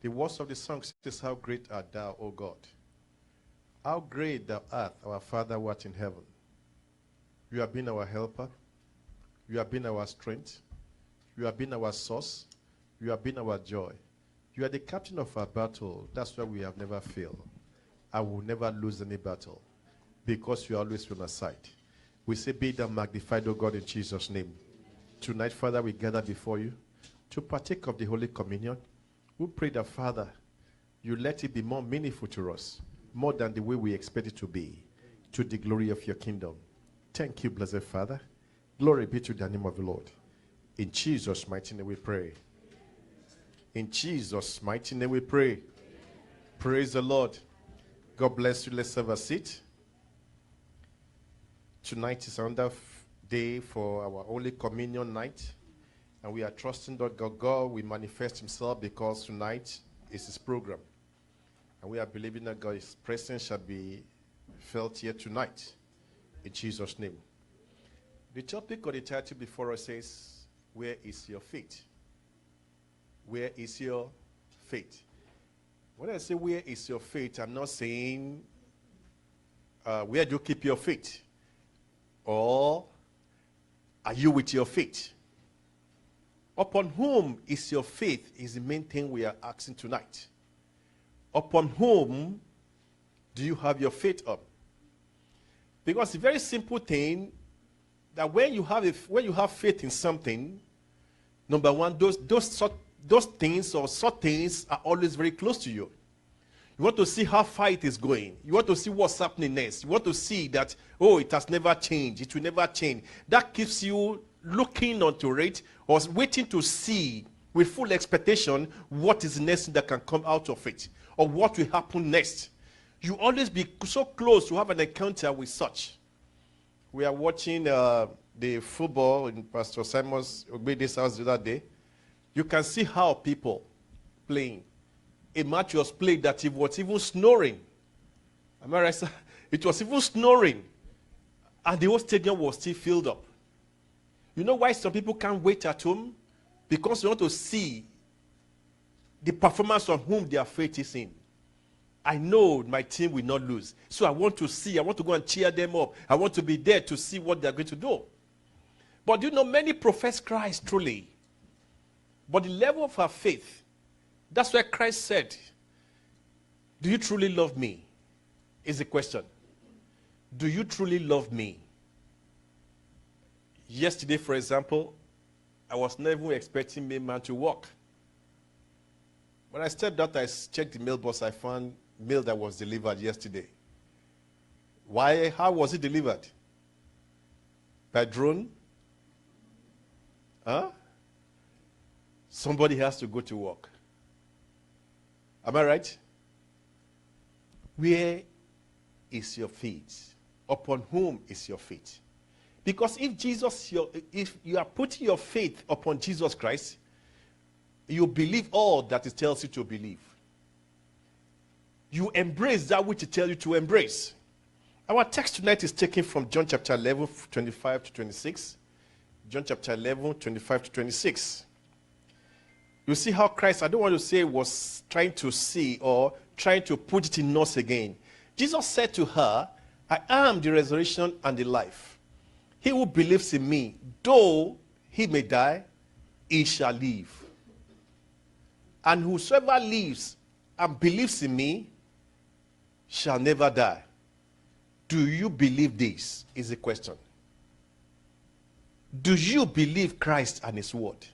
The words of the song says, how great art thou, O God. How great thou art, our Father who art in heaven. You have been our helper. You have been our strength. You have been our source. You have been our joy. You are the captain of our battle. That's why we have never failed. I will never lose any battle because you are always on our side. We say, be thou magnified, O God, in Jesus' name. Tonight, Father, we gather before you to partake of the Holy Communion. We pray that, Father, you let it be more meaningful to us, more than the way we expect it to be, to the glory of your kingdom. Thank you, blessed Father. Glory be to the name of the Lord. In Jesus' mighty name we pray. In Jesus' mighty name we pray. Praise the Lord. God bless you. Let's have a seat. Tonight is another day for our Holy Communion night. And we are trusting that God will manifest himself because tonight is his program. And we are believing that God's presence shall be felt here tonight. In Jesus' name. The topic or the title before us says, where is your faith? Where is your faith? When I say where is your faith, I'm not saying where do you keep your faith? Or are you with your faith? Upon whom is your faith is the main thing we are asking tonight. Upon whom do you have your faith up? Because it's a very simple thing that when you have faith in something, number one, those things or such things are always very close to you. You want to see how far it is going. You want to see what's happening next. You want to see that, oh, it has never changed. It will never change. That keeps you looking onto it or waiting to see with full expectation what is the next thing that can come out of it or what will happen next. You always be so close to have an encounter with such. We are watching the football in Pastor Simon's Ogbede's house the other day. You can see how people playing. A match was played that it was even snoring. Am I right, sir? It was even snoring. And the whole stadium was still filled up. You know why some people can't wait at home? Because they want to see the performance of whom their faith is in. I know my team will not lose. So I want to see. I want to go and cheer them up. I want to be there to see what they're going to do. But you know, many profess Christ truly. But the level of our faith, that's why Christ said, do you truly love me? Is the question. Do you truly love me? Yesterday, for example, I was never expecting my man to walk. When I stepped out, I checked the mailbox. I found mail that was delivered yesterday. Why? How was it delivered? By drone? Huh? Somebody has to go to work. Am I right? Where is your faith? Upon whom is your faith? Because if you are putting your faith upon Jesus Christ, you believe all that it tells you to believe. You embrace that which it tells you to embrace. Our text tonight is taken from John chapter 11, 25 to 26. John chapter 11, 25 to 26. You see how Christ, I don't want to say was trying to see or trying to put it in us again. Jesus said to her, I am the resurrection and the life. He who believes in me, though he may die, he shall live. And whosoever lives and believes in me shall never die. Do you believe this? Is the question. Do you believe Christ and his word?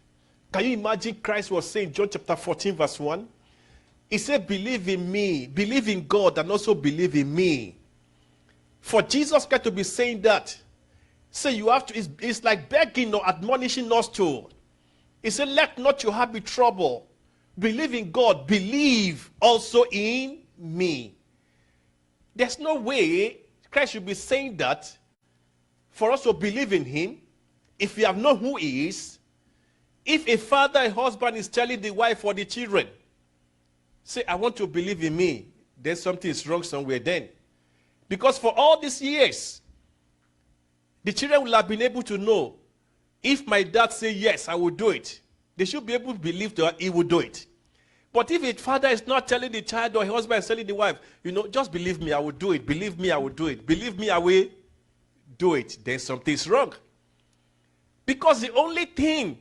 Can you imagine Christ was saying, John chapter 14 verse 1? He said, believe in me, believe in God, and also believe in me. For Jesus Christ to be saying that, say you have to, it's like begging or admonishing us to. He said, let not your heart be troubled. Believe in God, believe also in me. There's no way Christ should be saying that for us to believe in him if we have known who he is. If a father, a husband is telling the wife or the children, say, I want to believe in me, then something is wrong somewhere then. Because for all these years, the children will have been able to know, if my dad say yes, I will do it. They should be able to believe that he will do it. But if a father is not telling the child or a husband is telling the wife, just believe me, I will do it. Believe me, I will do it. Believe me, I will do it. Then something's wrong. Because the only thing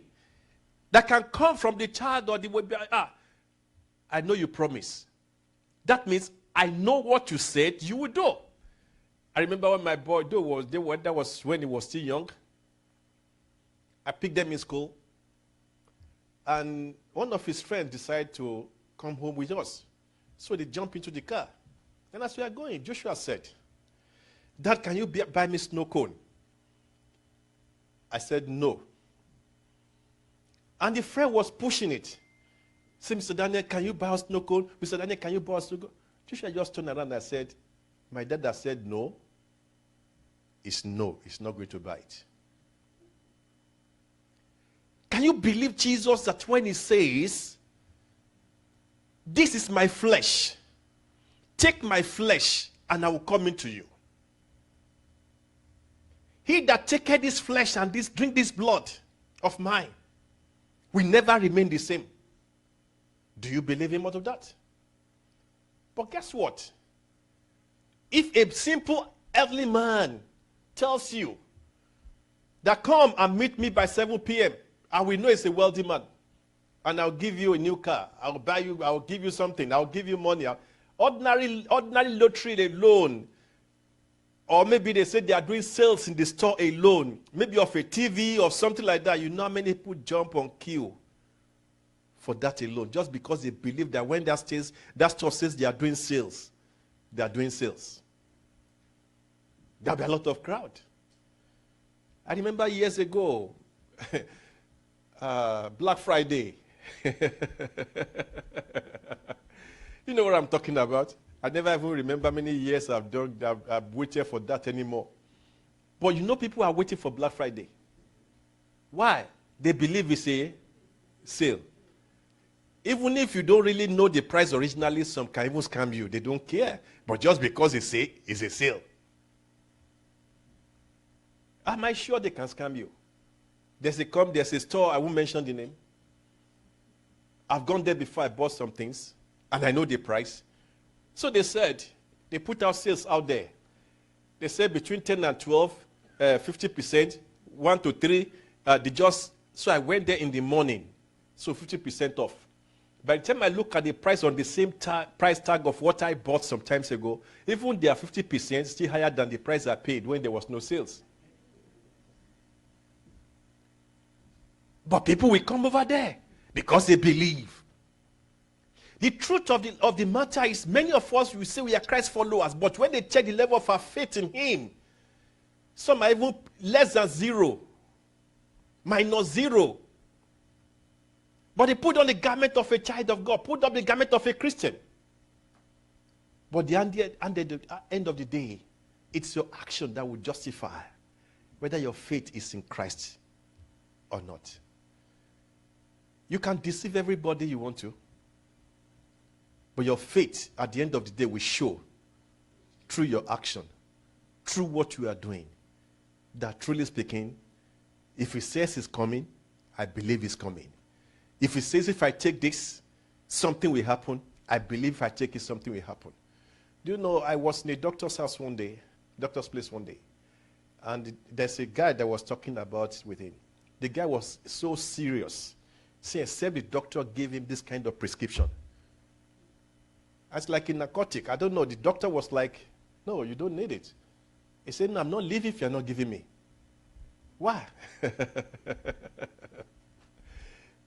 that can come from the child or the baby, I know you promise. That means I know what you said you would do. I remember when my boy that was when he was still young. I picked them in school. And one of his friends decided to come home with us. So they jumped into the car. And as we are going, Joshua said, Dad, can you buy me snow cone? I said, no. And the friend was pushing it. Said, Mr. Daniel, can you buy us snow cone? Mr. Daniel, can you buy us snow cone? Joshua just turned around and said, my dad has said no. It's no. He's not going to buy it. Can you believe Jesus that when he says, this is my flesh, take my flesh and I will come into you. He that taketh this flesh and drink this blood of mine will never remain the same. Do you believe him out of that? But guess what? If a simple earthly man tells you that come and meet me by 7 p.m., I will know it's a wealthy man. And I'll give you a new car. I'll give you something. I'll give you money. Ordinary lottery alone. Or maybe they say they are doing sales in the store alone. Maybe of a TV or something like that. You know how many people jump on queue for that alone. Just because they believe that when that store says they are doing sales, they are doing sales. There'll be a lot of crowd. I remember years ago, Black Friday. You know what I'm talking about? I never even remember many years I've waited for that anymore. But people are waiting for Black Friday. Why? They believe it's a sale. Even if you don't really know the price originally, some can even scam you. They don't care. But just because it's a sale. Am I sure they can scam you? There's a store, I won't mention the name. I've gone there before, I bought some things, and I know the price. So they said, they put out sales out there. They said between 10 and 12, 50%, 1 to 3. So I went there in the morning, so 50% off. By the time I look at the price on the same price tag of what I bought some times ago, even their 50% still higher than the price I paid when there was no sales. But people will come over there because they believe. The truth of the matter is many of us will say we are Christ followers, but when they check the level of our faith in him, some are even less than 0, -0. But they put on the garment of a child of God, put on the garment of a Christian. But at the end of the day, it's your action that will justify whether your faith is in Christ or not. You can deceive everybody you want to. But your faith, at the end of the day, will show through your action, through what you are doing, that truly speaking, if he says he's coming, I believe he's coming. If he says if I take this, something will happen, I believe if I take it, something will happen. Do you know, I was in a doctor's place one day, and there's a guy that was talking about with him. The guy was so serious. See, except the doctor gave him this kind of prescription. It's like a narcotic. I don't know. The doctor was like, no, you don't need it. He said, no, I'm not leaving if you're not giving me. Why?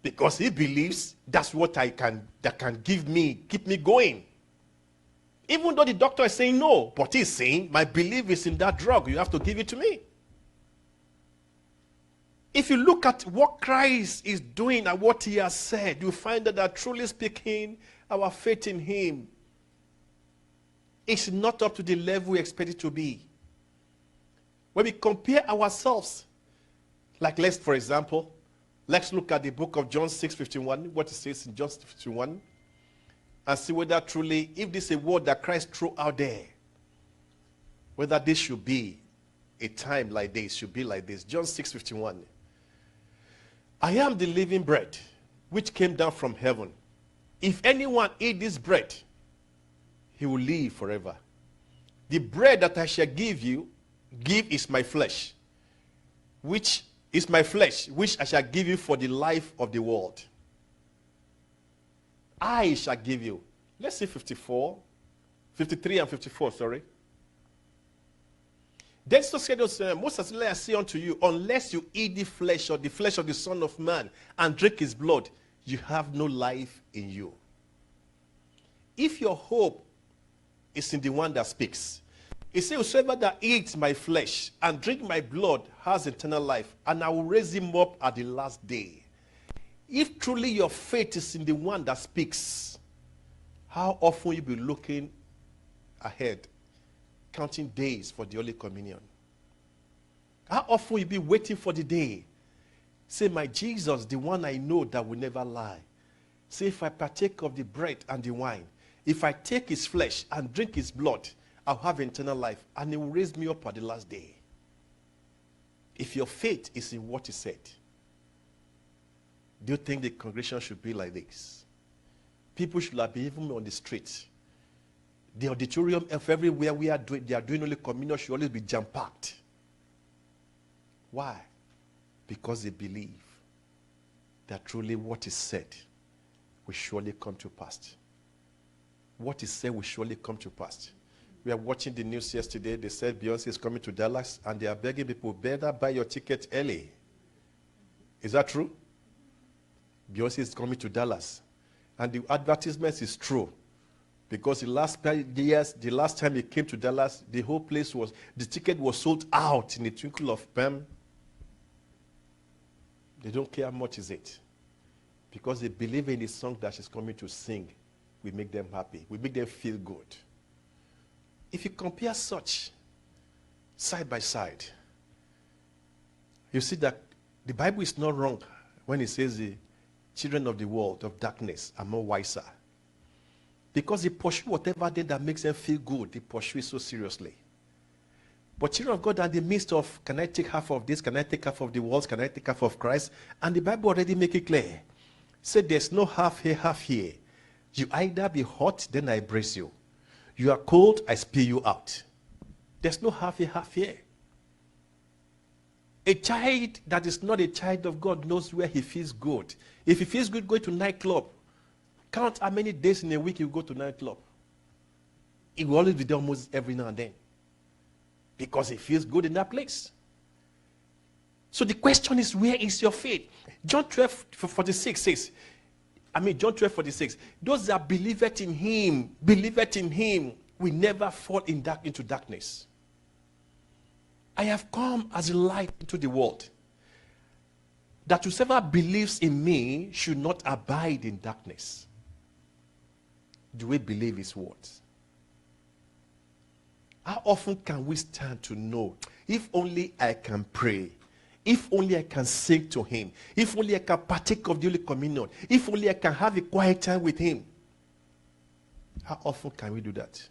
Because he believes that's what that can keep me going. Even though the doctor is saying no, but he's saying, my belief is in that drug. You have to give it to me. If you look at what Christ is doing and what he has said, you find that truly speaking, our faith in him is not up to the level we expect it to be. When we compare ourselves, like for example, let's look at the book of John 6:51, what it says in John 6:51, and see whether truly, if this is a word that Christ threw out there, whether this should be a time like this, should be like this. John 6:51. I am the living bread, which came down from heaven. if anyone eat this bread, he will live forever. The bread that I shall give is my flesh, which is my flesh, which I shall give you for the life of the world. I shall give you. Let's see 53 and 54, sorry. Then so said unto most certainly I say unto you, unless you eat the flesh of the Son of Man and drink his blood, you have no life in you. If your hope is in the one that speaks, it says, whosoever that eats my flesh and drink my blood has eternal life, and I will raise him up at the last day. If truly your faith is in the one that speaks, how often will you be looking ahead, counting days for the Holy Communion? How often will you be waiting for the day? Say, my Jesus, the one I know that will never lie. Say, if I partake of the bread and the wine, if I take his flesh and drink his blood, I'll have eternal life, and he will raise me up at the last day. If your faith is in what he said, do you think the congregation should be like this? People should have been even on the street. The auditorium of everywhere they are doing Holy Communion should always be jam-packed. Why? Because they believe that truly what is said will surely come to pass. What is said will surely come to pass. We are watching the news yesterday. They said Beyonce is coming to Dallas, and they are begging people, better buy your ticket early. Is that true? Beyonce is coming to Dallas. And the advertisement is true. Because the last time he came to Dallas, the whole place the ticket was sold out in a twinkle of pen. They don't care how much is it. Because they believe in the song that she's coming to sing. We make them happy. We make them feel good. If you compare such side by side, you see that the Bible is not wrong when it says the children of the world of darkness are more wiser. Because they pursue whatever thing that makes them feel good. They pursue it so seriously. But children of God are in the midst of, can I take half of this? Can I take half of the world? Can I take half of Christ? And the Bible already make it clear. Say there's no half here, half here. You either be hot, then I embrace you. You are cold, I spew you out. There's no half here, half here. A child that is not a child of God knows where he feels good. If he feels good going to nightclub, count how many days in a week you go to nightclub. It will always be there almost every now and then. Because he feels good in that place. So the question is, where is your faith? John 12:46 says, John 12:46, those that believeth in him, will never fall into darkness. I have come as a light into the world, that whosoever believes in me should not abide in darkness. Do we believe his words? How often can we stand to know, if only I can pray, if only I can sing to him, if only I can partake of the Holy Communion, if only I can have a quiet time with him? How often can we do that?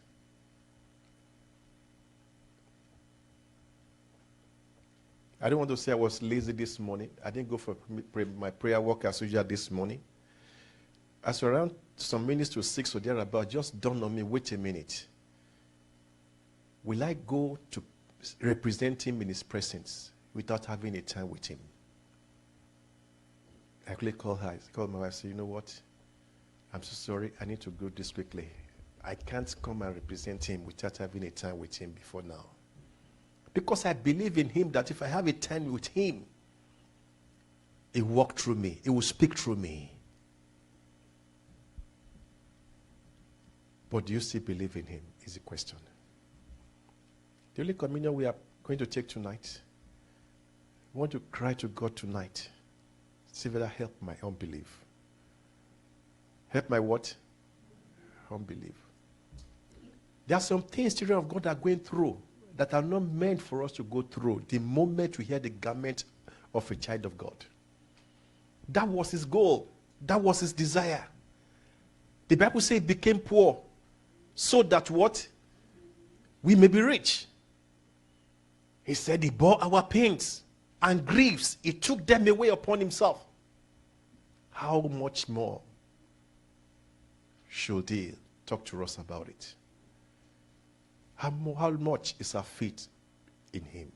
I don't want to say I was lazy this morning. I didn't go for my prayer walk as usual this morning. As around some minutes to 6 or thereabout, just dawned on me, wait a minute. Will I go to represent him in his presence without having a time with him? I quickly called my wife, say, you know what? I'm so sorry. I need to go this quickly. I can't come and represent him without having a time with him before now. Because I believe in him that if I have a time with him, he will walk through me. He will speak through me. But do you still believe in him is the question. The Holy Communion we are going to take tonight, I want to cry to God tonight. See whether help my unbelief. Help my what? Unbelief. There are some things children of God are going through that are not meant for us to go through the moment we hear the garment of a child of God. That was his goal. That was his desire. The Bible says he became poor so that what? We may be rich. He said he bore our pains and griefs. He took them away upon himself. How much more should he talk to us about it? How much is our faith in him?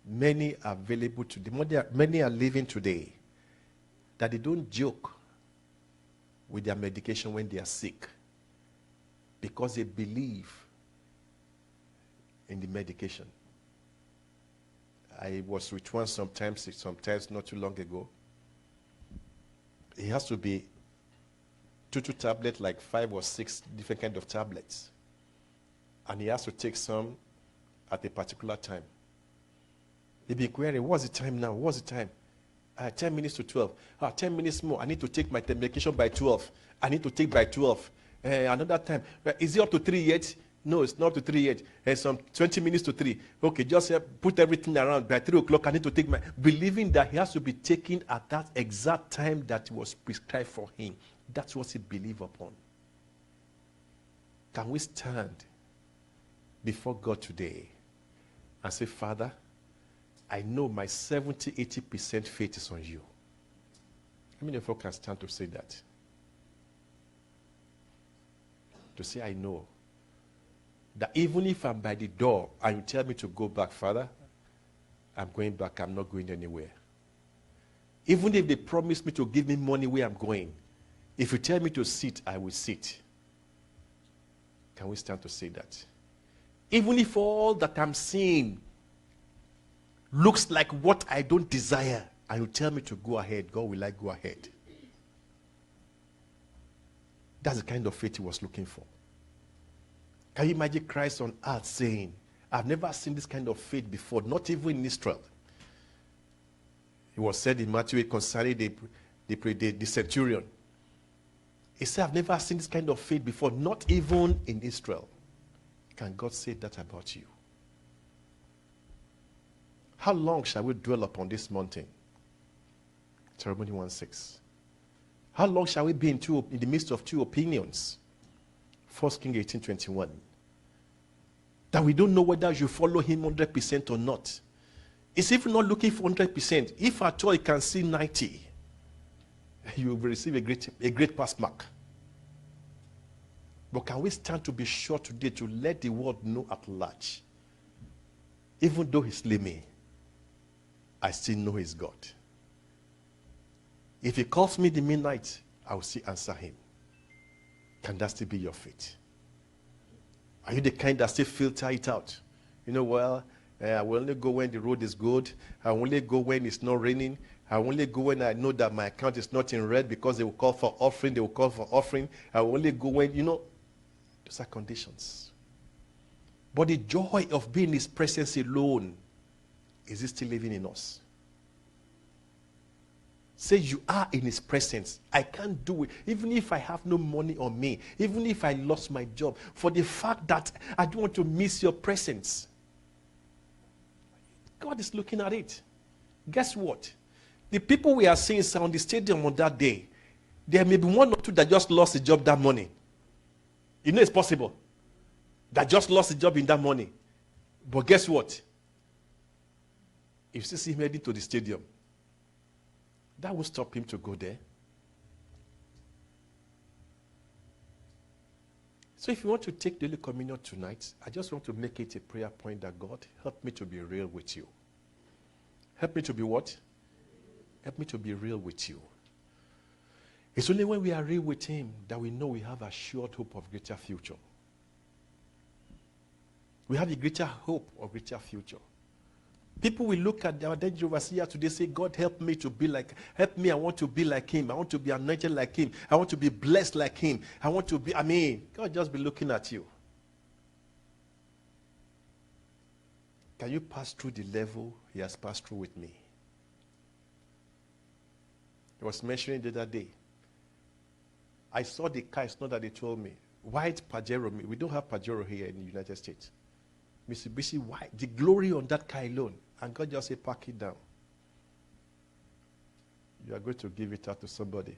Many are available today. Many are living today that they don't joke with their medication when they are sick because they believe in the medication. I was with one sometimes not too long ago. It has to be two tablets, like 5 or 6 different kind of tablets. And he has to take some at a particular time. He'll be querying, what's the time now? What's the time? 10 minutes to 12. 10 minutes more. I need to take my medication by 12. I need to take by 12. Another time. Is it up to 3 yet? No, it's not up to 3 yet. Some 20 minutes to 3. Okay, just put everything around. By 3 o'clock, I need to take my... Believing that he has to be taken at that exact time that was prescribed for him. That's what he believed upon. Can we stand before God today and say, Father, I know my 70-80% faith is on you. How many of you can stand to say that? To say, I know that even if I'm by the door and you tell me to go back, Father, I'm going back, I'm not going anywhere. Even if they promise me to give me money where I'm going, if you tell me to sit, I will sit. Can we stand to say that? Even if all that I'm seeing looks like what I don't desire, and you tell me to go ahead, God, will I go ahead? That's the kind of faith he was looking for. Can you imagine Christ on earth saying, I've never seen this kind of faith before, not even in Israel. It was said in Matthew concerning the centurion. He said, I've never seen this kind of faith before, not even in Israel. Can God say that about you? How long shall we dwell upon this mountain? Deuteronomy 1:6. How long shall we be in the midst of two opinions? 1 Kings 18:21. That we don't know whether you follow him 100% or not. It's if you're not looking for 100%. If at all you can see 90, you will receive a great pass mark. But can we stand to be sure today to let the world know at large, even though he slay me, I still know he's God. If he calls me in the midnight, I will still answer him. Can that still be your faith? Are you the kind that still filter it out? You know, well, I will only go when the road is good. I will only go when it's not raining. I will only go when I know that my account is not in red because they will call for offering. They will call for offering. I will only go when, those are conditions. But the joy of being in his presence alone, is it still living in us? Say you are in his presence. I can't do it. Even if I have no money on me. Even if I lost my job. For the fact that I don't want to miss your presence. God is looking at it. Guess what? The people we are seeing on the stadium on that day, there may be 1 or 2 that just lost the job that morning. You know it's possible. That just lost the job in that morning. But guess what? If you see him heading to the stadium, that will stop him to go there. So if you want to take daily communion tonight, I just want to make it a prayer point that God, help me to be real with you. Help me to be what? Help me to be real with you. It's only when we are real with him that we know we have a assured hope of greater future. We have a greater hope of greater future. People will look at our dead overseer today say, God, help me to be like, help me, I want to be like him. I want to be anointed like him. I want to be blessed like him. I want to be, God just be looking at you. Can you pass through the level he has passed through with me? I was mentioning the other day. I saw the car, it's not that they told me. White Pajero, we don't have Pajero here in the United States. Mitsubishi white, the glory on that car alone. And God just said, pack it down. You are going to give it out to somebody.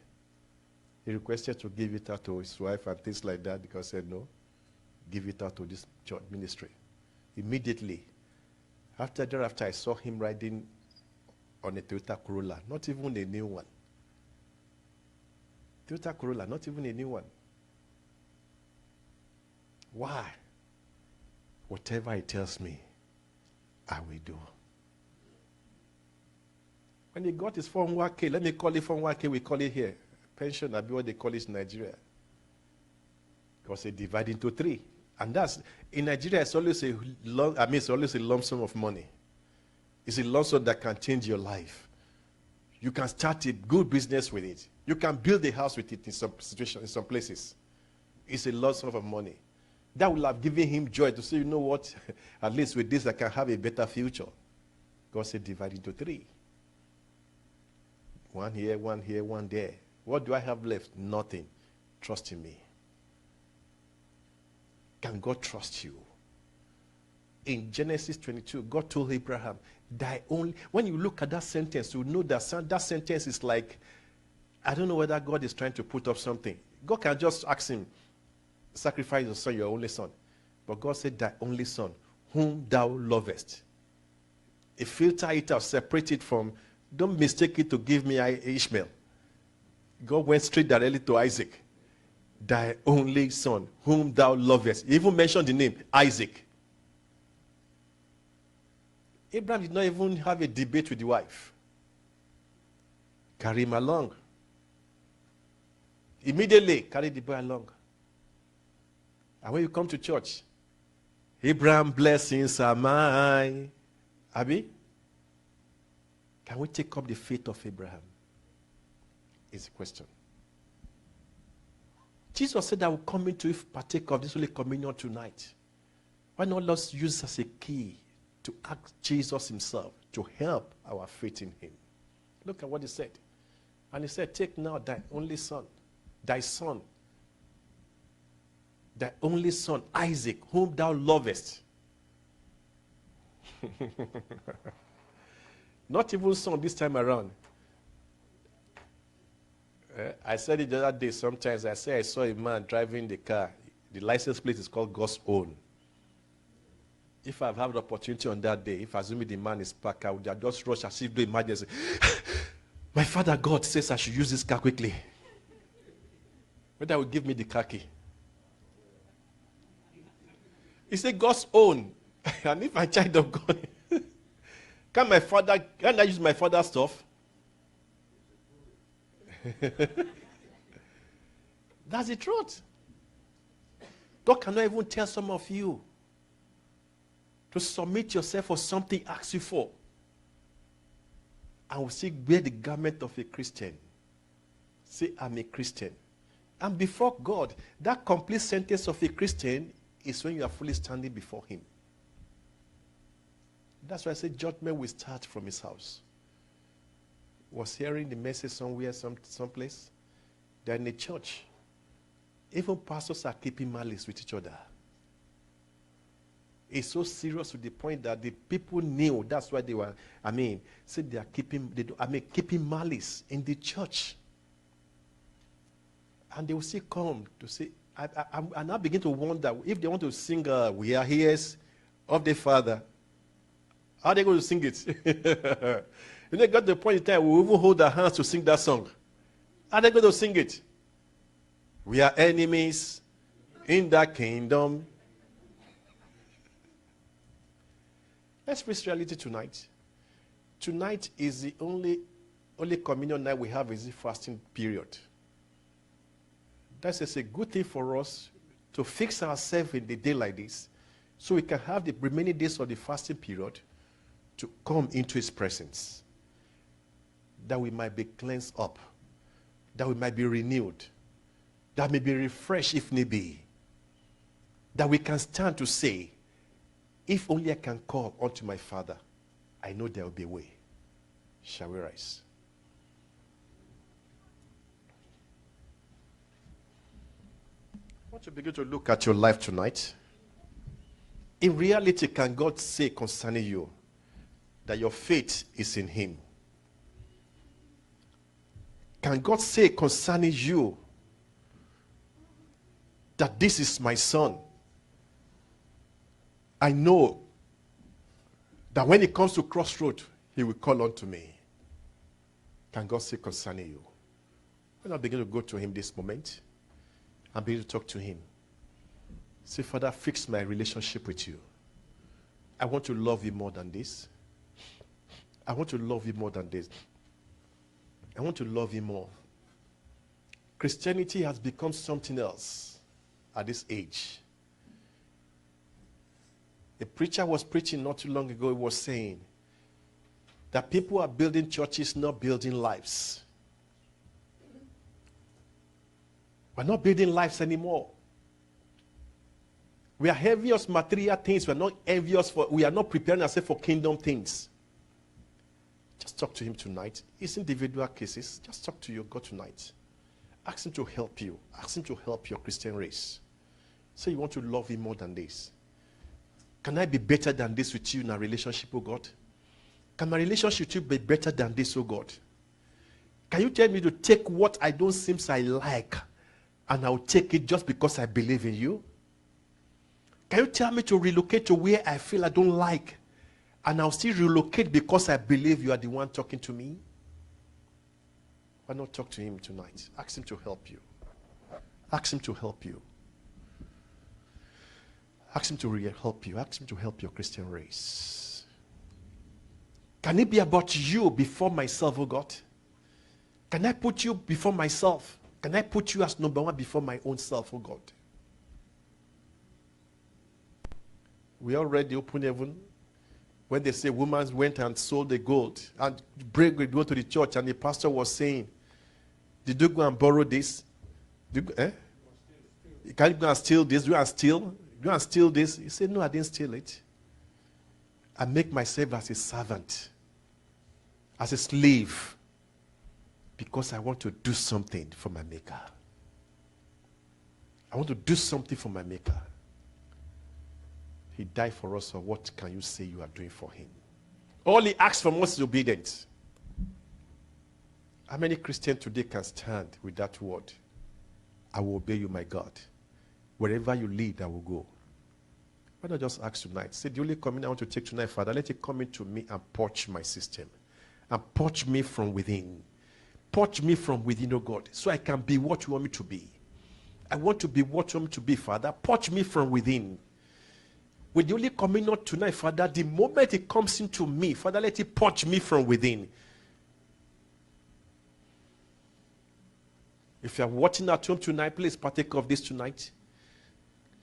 He requested to give it out to his wife and things like that because he said, no, give it out to this church ministry. Immediately, after I saw him riding on a Toyota Corolla, not even a new one. Toyota Corolla, not even a new one. Why? Whatever he tells me, I will do. When he got his 401k, let me call it 401k, we call it here. Pension, I be what they call it in Nigeria. Because they divide into 3. And that's, in Nigeria, it's always it's always a lump sum of money. It's a lump sum that can change your life. You can start a good business with it. You can build a house with it in some situations, in some places. It's a lump sum of money. That will have given him joy to say, you know what, at least with this I can have a better future. God said divide into 3. One here, one there. What do I have left? Nothing. Trust in me. Can God trust you? In Genesis 22, God told Abraham, when you look at that sentence, you know that sentence is like, I don't know whether God is trying to put up something. God can just ask him, sacrifice your son, your only son. But God said, thy only son, whom thou lovest. A filter it out, separate it from, don't mistake it to give me Ishmael. God went straight directly to Isaac. Thy only son, whom thou lovest. He even mentioned the name, Isaac. Abraham did not even have a debate with the wife. Carry him along. Immediately, carry the boy along. And when you come to church, Abraham blessings are mine. Abi? Can we take up the faith of Abraham? Is the question. Jesus said, I will come into you partake of this Holy Communion tonight. Why not let's use this as a key to ask Jesus himself to help our faith in him? Look at what he said. And he said, take now thy only son, thy only son, Isaac, whom thou lovest. Not even son this time around. I said it the other day sometimes. I said I saw a man driving the car. The license plate is called God's own. If I've had the opportunity on that day, if assuming the man is parked, I would have just rush as if the emergency. My father God says I should use this car quickly. Whether will give me the car key. He said God's own. And if I'm a child of God, can I use my father's stuff? That's the truth. God cannot even tell some of you to submit yourself for something he asks you for. And we see wear the garment of a Christian. Say, I'm a Christian. And before God, that complete sentence of a Christian is when you are fully standing before him. That's why I say judgment will start from his house. Was hearing the message somewhere, someplace. They're in a church. Even pastors are keeping malice with each other. It's so serious to the point that the people knew. That's why they were, said they are keeping malice in the church. And they will still come to say, I now begin to wonder if they want to sing We Are Heirs of the Father. How are they going to sing it? When they got to the point in time, we will even hold our hands to sing that song. How are they going to sing it? We are enemies in that kingdom. Let's face reality tonight. Tonight is the only communion night we have is the fasting period. That's just a good thing for us to fix ourselves in the day like this so we can have the remaining days of the fasting period to come into his presence. That we might be cleansed up. That we might be renewed. That may be refreshed if need be. That we can stand to say, if only I can call unto my Father, I know there will be a way. Shall we rise? I want to begin to look at your life tonight. In reality, can God say concerning you that your faith is in him? Can God say concerning you that this is my son? I know that when it comes to crossroad, he will call unto me. Can God say concerning you? When I begin to go to him this moment, and begin to talk to him. Say, Father, fix my relationship with you. I want to love you more than this. I want to love you more than this. I want to love you more. Christianity has become something else at this age. A preacher was preaching not too long ago. He was saying that people are building churches, not building lives. We're not building lives anymore. We are envious material things. We are not preparing ourselves for kingdom things. Just talk to him tonight. It's individual cases. Just talk to your God tonight. Ask him to help you. Ask him to help your Christian race. Say you want to love him more than this. Can I be better than this with you in a relationship, oh God? Can my relationship with you be better than this, oh God? Can you tell me to take what I don't seem I like and I'll take it just because I believe in you? Can you tell me to relocate to where I feel I don't like and I'll still relocate because I believe you are the one talking to me? Why not talk to him tonight? Ask him to help you. Ask him to help you. Ask him to help you. Ask him to help your Christian race. Can it be about you before myself, oh God? Can I put you before myself? Can I put you as number one before my own self, oh God? We all read the open heaven when they say women went and sold the gold and would go to the church and the pastor was saying, did you go and borrow this? Can you go and steal this? Go and steal? Go and steal this? He said, no, I didn't steal it. I make myself as a servant, as a slave, because I want to do something for my maker. I want to do something for my maker. He died for us, so what can you say you are doing for him? All he asks from us is obedience. How many Christians today can stand with that word? I will obey you, my God. Wherever you lead, I will go. Why not just ask tonight? Say, the only communion I want to take tonight, Father, let it come into me and purge my system. And purge me from within. Purge me from within, oh God, so I can be what you want me to be. I want to be what you want me to be, Father. Purge me from within. With the only communion tonight, Father, the moment it comes into me, Father, let it purge me from within. If you are watching at home tonight, please partake of this tonight.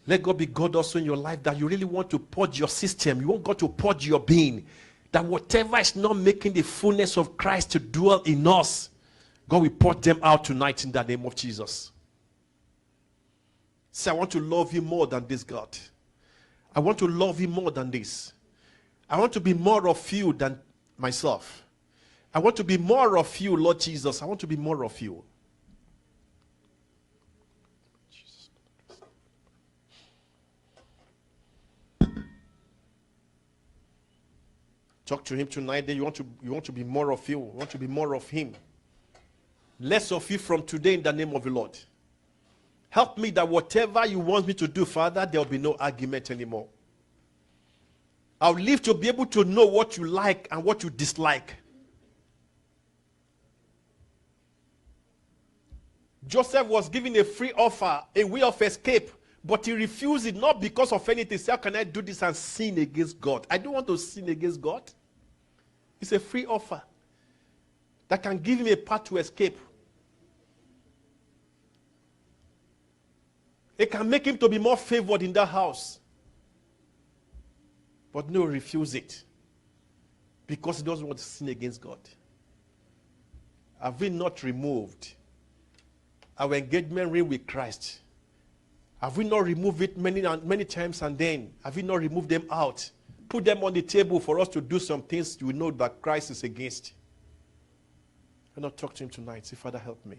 Let God be God also in your life, that you really want to purge your system. You want God to purge your being. That whatever is not making the fullness of Christ to dwell in us, God will purge them out tonight in the name of Jesus. Say, I want to love you more than this, God. I want to love you more than this. I want to be more of you than myself. I want to be more of you, Lord Jesus. I want to be more of you. Talk to him tonight. Then you want to be more of you. You want to be more of him. Less of you from today in the name of the Lord. Help me that whatever you want me to do, Father, there will be no argument anymore. I'll live to be able to know what you like and what you dislike. Joseph was given a free offer, a way of escape, but he refused it, not because of anything. Say, how can I do this and sin against God? I don't want to sin against God. It's a free offer that can give him a path to escape. It can make him to be more favored in that house. But no, refuse it. Because he doesn't want to sin against God. Have we not removed our engagement ring with Christ? Have we not removed it many times, and then have we not removed them out? Put them on the table for us to do some things we know that Christ is against. Why not talk to him tonight? Say, Father, help me.